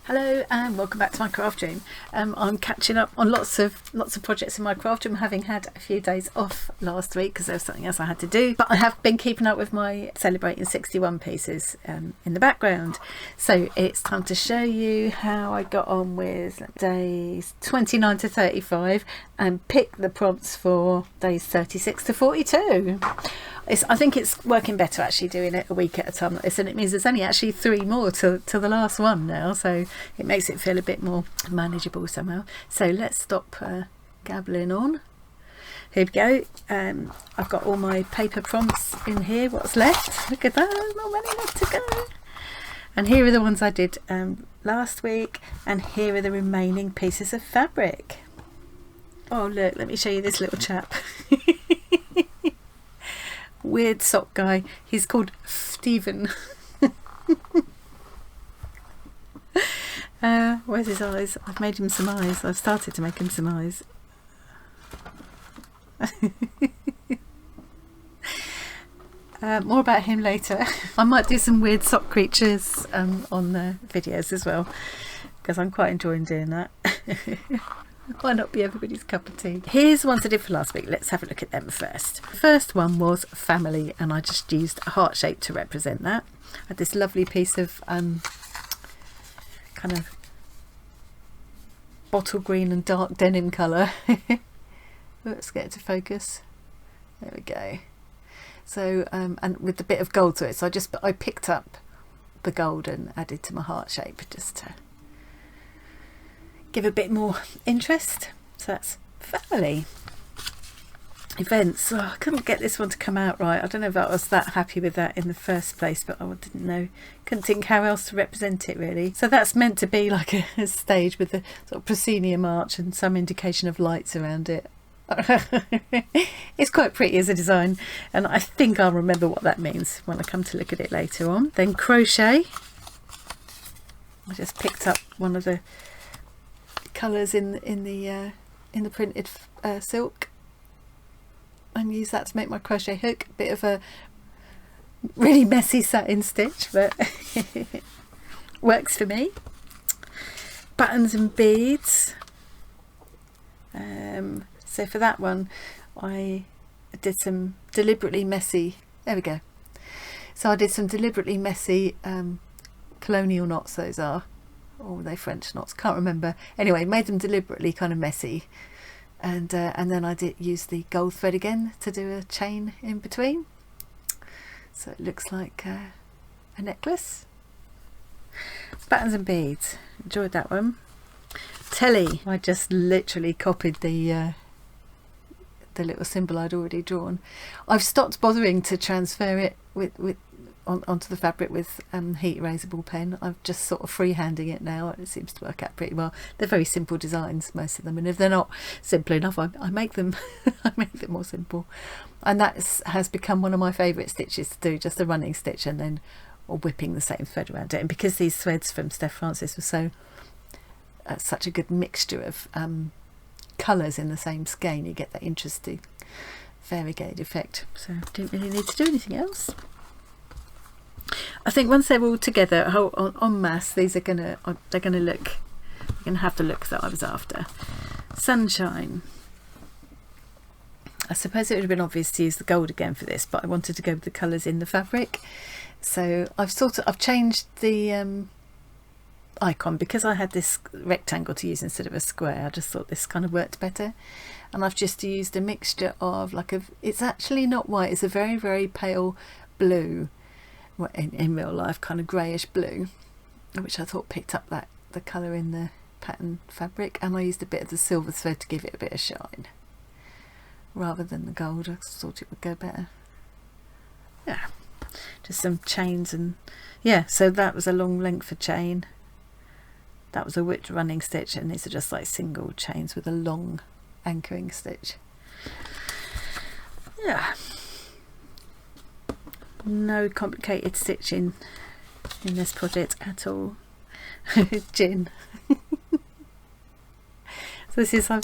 Hello and welcome back to my craft room. I'm catching up on lots of projects in my craft room, having had a few days off last week because there was something else I had to do. But I have been keeping up with my celebrating 61 pieces in the background. So it's time to show you how I got on with days 29 to 35 and pick the prompts for days 36 to 42. I think it's working better actually doing it a week at a time like this, and it means there's only actually 3 more to the last one now, so it makes it feel a bit more manageable somehow. So let's stop gabbling on. Here we go. I've got all my paper prompts in here. What's left? Look at that, not many left to go. And here are the ones I did last week, and here are the remaining pieces of fabric. Oh look, let me show you this little chap. Weird sock guy. He's called Stephen. Where's his eyes? I've made him some eyes. I've started to make him some eyes. More about him later. I might do some weird sock creatures on the videos as well, because I'm quite enjoying doing that. Might not be everybody's cup of tea. Here's the ones I did for last week. Let's have a look at them first. The first one was family, and I just used a heart shape to represent that. I had this lovely piece of kind of bottle green and dark denim colour. Let's get it to focus. There we go. So and with a bit of gold to it, so I picked up the gold and added to my heart shape just to give a bit more interest. So that's family. Events. Oh, I couldn't get this one to come out right. I don't know if I was that happy with that in the first place, but I didn't know, couldn't think how else to represent it really. So that's meant to be like a stage with a sort of proscenium arch and some indication of lights around it. It's quite pretty as a design, and I think I'll remember what that means when I come to look at it later on. Then crochet. I just picked up one of the colours in the printed silk and use that to make my crochet hook. A bit of a really messy satin stitch, but works for me. Buttons and beads. So for that one I did some deliberately messy, there we go, so I did some deliberately messy colonial knots. Those are, or were they French knots? Can't remember. Anyway, made them deliberately kind of messy, and then I did use the gold thread again to do a chain in between, so it looks like a necklace. Buttons and beads, enjoyed that one. Telly, I just literally copied the little symbol I'd already drawn. I've stopped bothering to transfer it onto the fabric with heat erasable pen. I'm just sort of freehanding it now, and it seems to work out pretty well. They're very simple designs, most of them, and if they're not simple enough, I make them I make them more simple. And that has become one of my favourite stitches to do, just a running stitch and then whipping the same thread around it. And because these threads from Steph Francis were so such a good mixture of colours in the same skein, you get that interesting variegated effect. So I didn't really need to do anything else. I think once they're all together en masse, these are gonna have the look that I was after. Sunshine. I suppose it would have been obvious to use the gold again for this, but I wanted to go with the colours in the fabric. So I've changed the icon because I had this rectangle to use instead of a square. I just thought this kind of worked better, and I've just used a mixture of it's actually not white, it's a very, very pale blue, in real life kind of greyish blue, which I thought picked up the colour in the pattern fabric, and I used a bit of the silver thread to give it a bit of shine rather than the gold. I thought it would go better. Yeah, just some chains, and yeah, so that was a long length of chain. That was a whipped running stitch, and these are just like single chains with a long anchoring stitch. Yeah, no complicated stitching in this project at all. Gin. So this is, I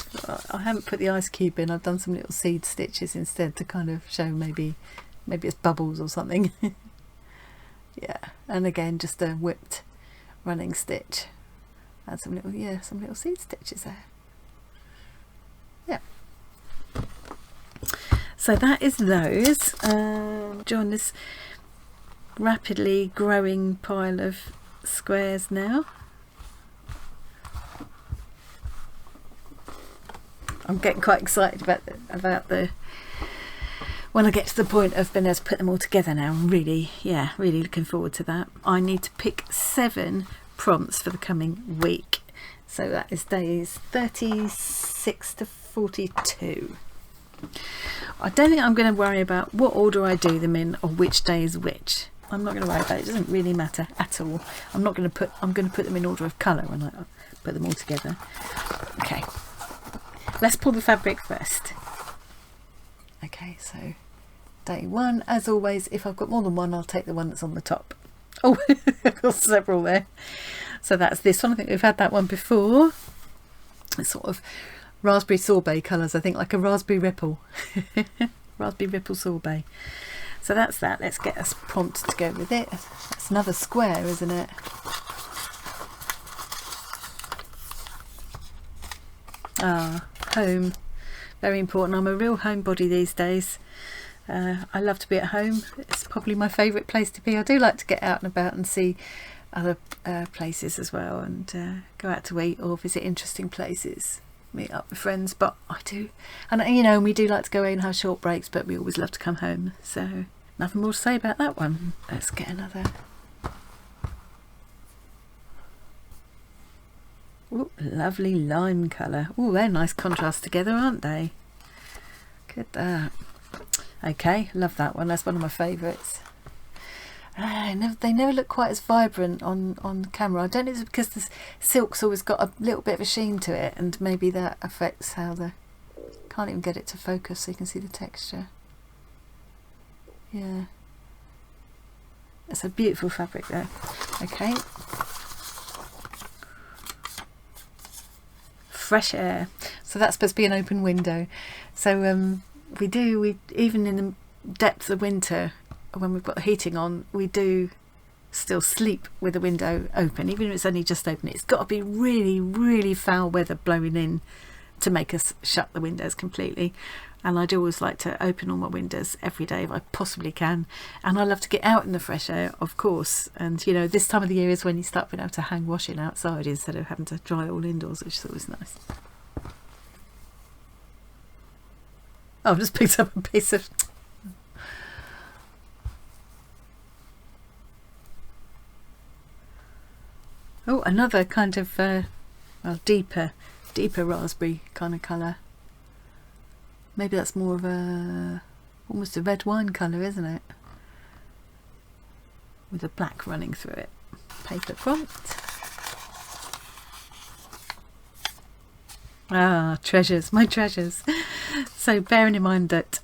haven't put the ice cube in, I've done some little seed stitches instead to kind of show maybe it's bubbles or something. Yeah, and again just a whipped running stitch add some little, yeah, some little seed stitches there. Yeah. So that is those. Join this rapidly growing pile of squares now. I'm getting quite excited about the when I get to the point of being able to put them all together now. Really, yeah, really looking forward to that. I need to pick 7 prompts for the coming week. So that is days 36 to 42. I don't think I'm going to worry about what order I do them in or which day is which. I'm not going to worry about it. It doesn't really matter at all. I'm going to put them in order of colour when I put them all together. Okay. Let's pull the fabric first. Okay, so day 1, as always, if I've got more than one, I'll take the one that's on the top. Oh, I've got several there. So that's this one. I think we've had that one before. It's sort of raspberry sorbet colours, I think, like a raspberry ripple. Raspberry ripple sorbet. So that's that. Let's get a prompt to go with it. That's another square, isn't it? Ah, home. Very important. I'm a real homebody these days. I love to be at home. It's probably my favourite place to be. I do like to get out and about and see other places as well, and go out to eat or visit interesting places, meet up with friends. But I do, and you know, we do like to go away and have short breaks, but we always love to come home. So nothing more to say about that one. Let's get another. Ooh, lovely lime colour. Oh, they're nice contrast together, aren't they? Look at that. Okay, love that one. That's one of my favourites. They never look quite as vibrant on camera. I don't know if it's because the silk's always got a little bit of a sheen to it, and maybe that affects how the... Can't even get it to focus so you can see the texture. Yeah. It's a beautiful fabric though. Okay. Fresh air. So that's supposed to be an open window. So we even in the depth of winter, when we've got the heating on, we do still sleep with the window open, even if it's only just open. It's got to be really, really foul weather blowing in to make us shut the windows completely. And I do always like to open all my windows every day if I possibly can. And I love to get out in the fresh air, of course. And you know, this time of the year is when you start being able to hang washing outside instead of having to dry it all indoors, which is always nice. Oh, I've just picked up a piece of... Oh, another kind of well, deeper raspberry kind of colour. Maybe that's more of a almost a red wine colour, isn't it? With a black running through it. Paper prompt. Ah, treasures, my treasures. So bearing in mind that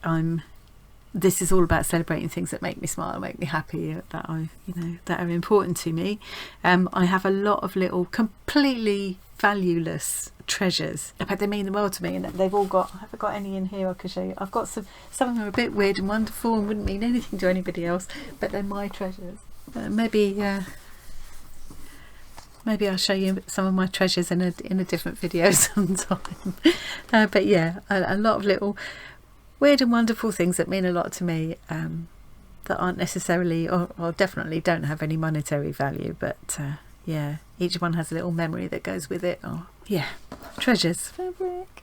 this is all about celebrating things that make me smile, make me happy, that are important to me. I have a lot of little completely valueless treasures, but they mean the world to me, and they've all got... I haven't got any in here I can show you. I've got some of them are a bit weird and wonderful and wouldn't mean anything to anybody else, but they're my treasures. Maybe I'll show you some of my treasures in a different video sometime. But yeah, a lot of little weird and wonderful things that mean a lot to me, that aren't necessarily or definitely don't have any monetary value, but yeah, each one has a little memory that goes with it. Oh yeah, treasures. Fabric.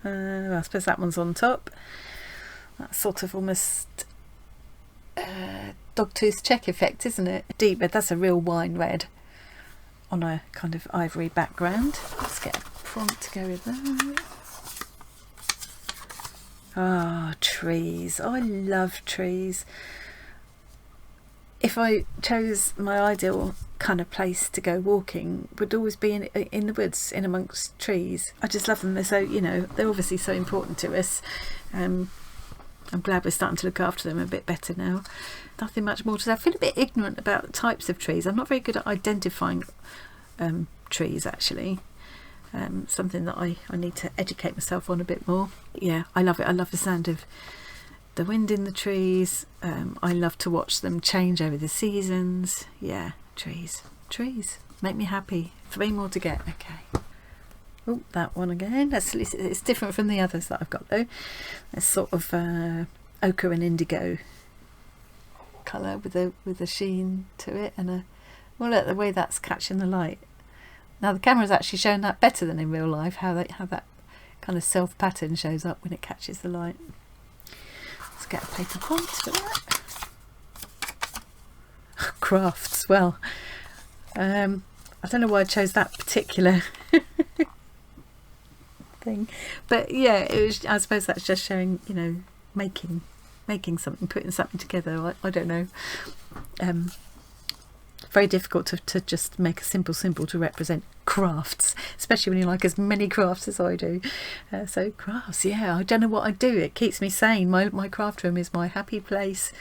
I suppose that one's on top. That's sort of almost dogtooth check effect, isn't it? Deep red. That's a real wine red on a kind of ivory background. Let's get a prompt to go with that. Ah, trees. I love trees. If I chose my ideal kind of place to go walking, would always be in the woods, in amongst trees. I just love them. They're so, they're obviously so important to us. I'm glad we're starting to look after them a bit better now. Nothing much more to say. I feel a bit ignorant about types of trees. I'm not very good at identifying trees, actually. Something that I need to educate myself on a bit more. Yeah, I love it. I love the sound of the wind in the trees. I love to watch them change over the seasons. Yeah, trees. Make me happy. 3 more to get. Okay. Oh, that one again. It's different from the others that I've got though. It's sort of ochre and indigo colour with a sheen to it, and well, look, the way that's catching the light. Now the camera's actually showing that better than in real life. How that kind of self pattern shows up when it catches the light. Let's get a paper pot for that. Crafts. Well, I don't know why I chose that particular thing, but yeah, it was, I suppose that's just showing, you know, making something, putting something together. I don't know. Very difficult to just make a simple symbol to represent crafts, especially when you like as many crafts as I do. So crafts, yeah, I don't know what I do. It keeps me sane. My craft room is my happy place.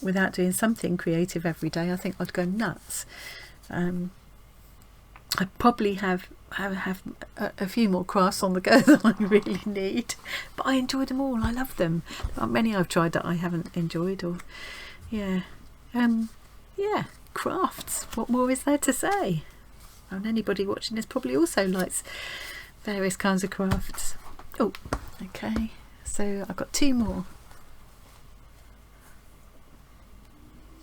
Without doing something creative every day, I think I'd go nuts. I probably have a few more crafts on the go than I really need, but I enjoy them all. I love them. There aren't many I've tried that I haven't enjoyed. Or yeah, crafts. What more is there to say? And anybody watching this probably also likes various kinds of crafts. Oh, okay. So I've got 2 more.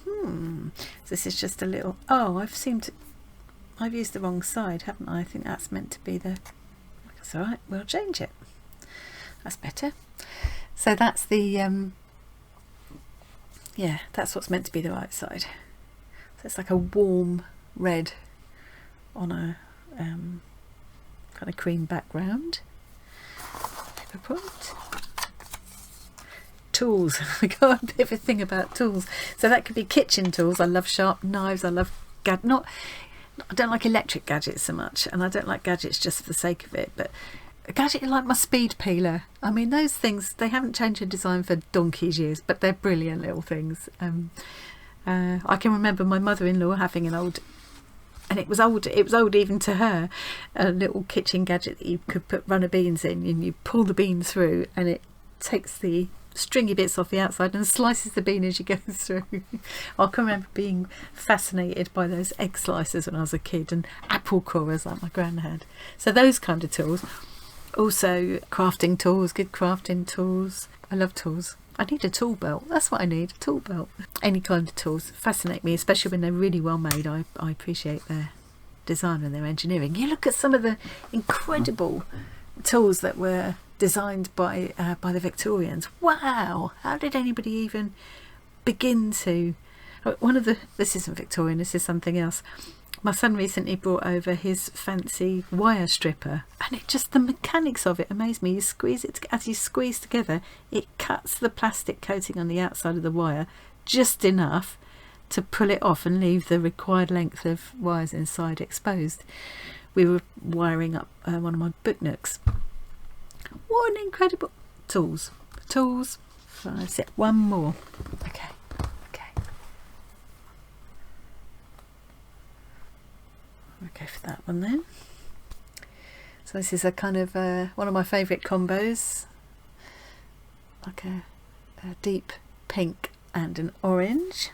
So this is just a little. Oh, I've used the wrong side, haven't I? I think that's meant to be the. That's all right. We'll change it. That's better. So that's the. Yeah, that's what's meant to be the right side. So it's like a warm red on a kind of cream background. Paper pot. Tools. I got a bit of a thing about tools. So that could be kitchen tools. I love sharp knives. I love I don't like electric gadgets so much, and I don't like gadgets just for the sake of it, but a gadget like my speed peeler. I mean, those things, they haven't changed in design for donkey's years, but they're brilliant little things. I can remember my mother-in-law having an old, and it was old even to her, a little kitchen gadget that you could put runner beans in, and you pull the bean through and it takes the stringy bits off the outside and slices the bean as you go through. I can remember being fascinated by those egg slicers when I was a kid, and apple corers like my gran had. So those kind of tools. Also crafting tools, good crafting tools. I love tools. I need a tool belt. That's what I need, a tool belt. Any kind of tools fascinate me, especially when they're really well made. I appreciate their design and their engineering. You look at some of the incredible tools that were designed by the Victorians. Wow, how did anybody even begin to? This isn't Victorian, this is something else. My son recently brought over his fancy wire stripper, and the mechanics of it amazed me. You squeeze it, as you squeeze together, it cuts the plastic coating on the outside of the wire just enough to pull it off and leave the required length of wires inside exposed. We were wiring up one of my book nooks. What an incredible tools. That's it. One more. Okay. We'll go for that one then. So this is a kind of one of my favourite combos, like a deep pink and an orange.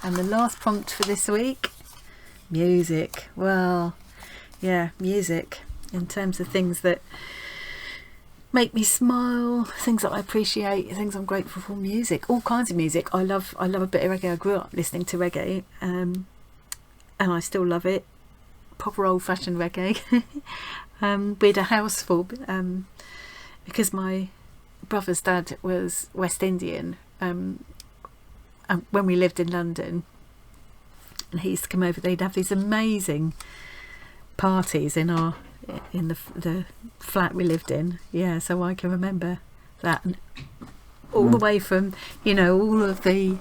And the last prompt for this week, music. Well, yeah, music in terms of things that make me smile, things that I appreciate, things I'm grateful for. Music, all kinds of music. I love a bit of reggae. I grew up listening to reggae, and I still love it. Proper old-fashioned reggae. We had a house full because my brother's dad was West Indian, and when we lived in London, and he used to come over, they'd have these amazing parties in the flat we lived in. Yeah, so I can remember that, and all the way from, all of the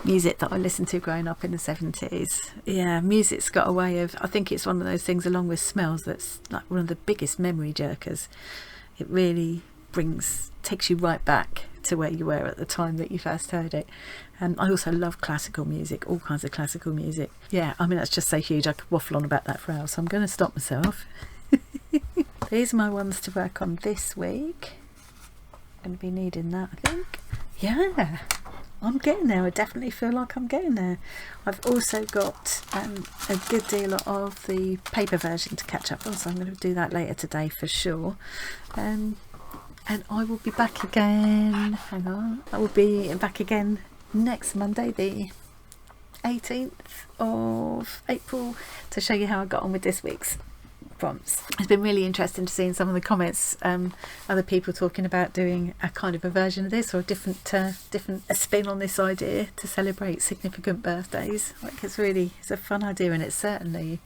music that I listened to growing up in the 70s. Yeah, music's got a way of, I think it's one of those things, along with smells, that's like one of the biggest memory jerkers. It really takes you right back to where you were at the time that you first heard it. And I also love classical music, all kinds of classical music. Yeah, I mean, that's just so huge, I could waffle on about that for hours, so I'm going to stop myself. These are my ones to work on this week. Going to be needing that, I think. Yeah, I'm getting there. I definitely feel like I'm getting there. I've also got a good deal of the paper version to catch up on, so I'm going to do that later today for sure. And I will be back again. Hang on. I will be back again next Monday, the 18th of April, to show you how I got on with this week's prompts. It's been really interesting to see some of the comments, other people talking about doing a kind of a version of this, or a different spin on this idea to celebrate significant birthdays. Like, it's a fun idea, and it certainly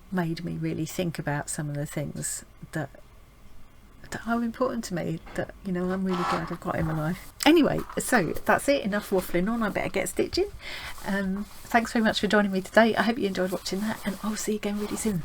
made me really think about some of the things that are important to me, that, you know, I'm really glad I've got in my life. Anyway, so that's it, enough waffling on, I better get stitching. Thanks very much for joining me today. I hope you enjoyed watching that, and I'll see you again really soon.